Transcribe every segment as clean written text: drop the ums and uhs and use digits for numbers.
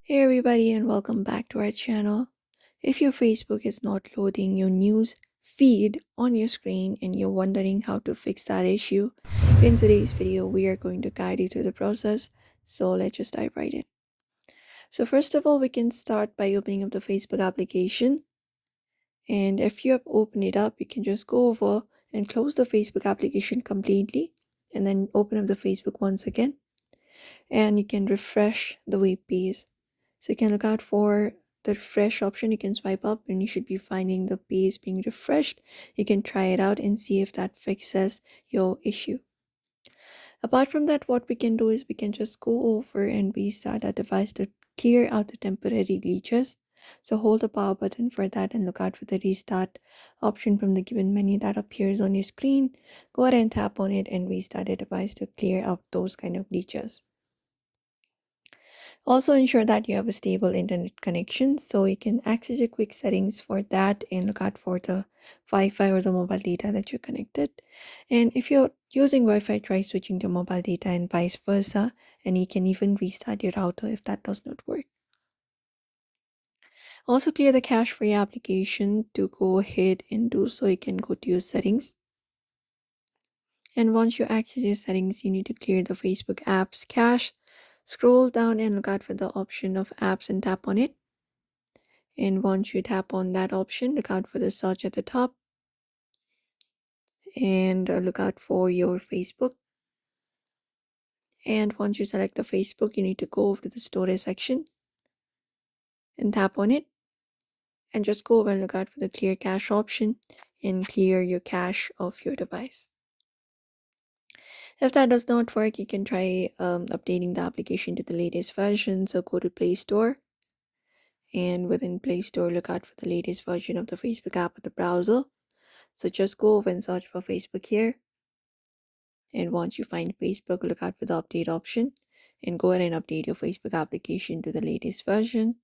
Hey everybody and welcome back to our channel. If your Facebook is not loading your news feed on your screen and you're wondering how to fix that issue, in today's video we are going to guide you through the process. So let's just dive right in. So first of all, we can start by opening up the Facebook application. And if you have opened it up, you can just go over and close the Facebook application completely and then open up the Facebook once again. And you can refresh the web page. So you can look out for the refresh option. You can swipe up and you should be finding the page being refreshed. You can try it out and see if that fixes your issue. Apart from that, what we can do is we can just go over and restart our device to clear out the temporary glitches. So hold the power button for that and look out for the restart option from the given menu that appears on your screen. Go ahead and tap on it and restart the device to clear out those kind of glitches. Also ensure that you have a stable internet connection, so you can access your quick settings for that and look out for the Wi-Fi or the mobile data that you're connected. And if you're using Wi-Fi, try switching to mobile data and vice versa, and you can even restart your router if that does not work. Also clear the cache for your application. To go ahead and do so, you can go to your settings. And once you access your settings, you need to clear the Facebook apps cache. Scroll down and look out for the option of apps and tap on it. And once you tap on that option, look out for the search at the top and look out for your Facebook. And once you select the Facebook, you need to go over to the storage section and tap on it. And just go over and look out for the clear cache option and clear your cache of your device. If that does not work, you can try updating the application to the latest version. So go to Play Store. And within Play Store, look out for the latest version of the Facebook app of the browser. So just go over and search for Facebook here. And once you find Facebook, look out for the update option and go ahead and update your Facebook application to the latest version.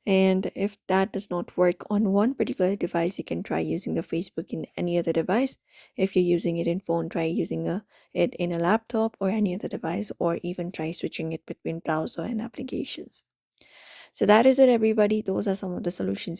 And if that does not work on one particular device, you can try using the Facebook in any other device. If you're using it in phone, try using it in a laptop or any other device, or even try switching it between browser and applications. So that is it, everybody. Those are some of the solutions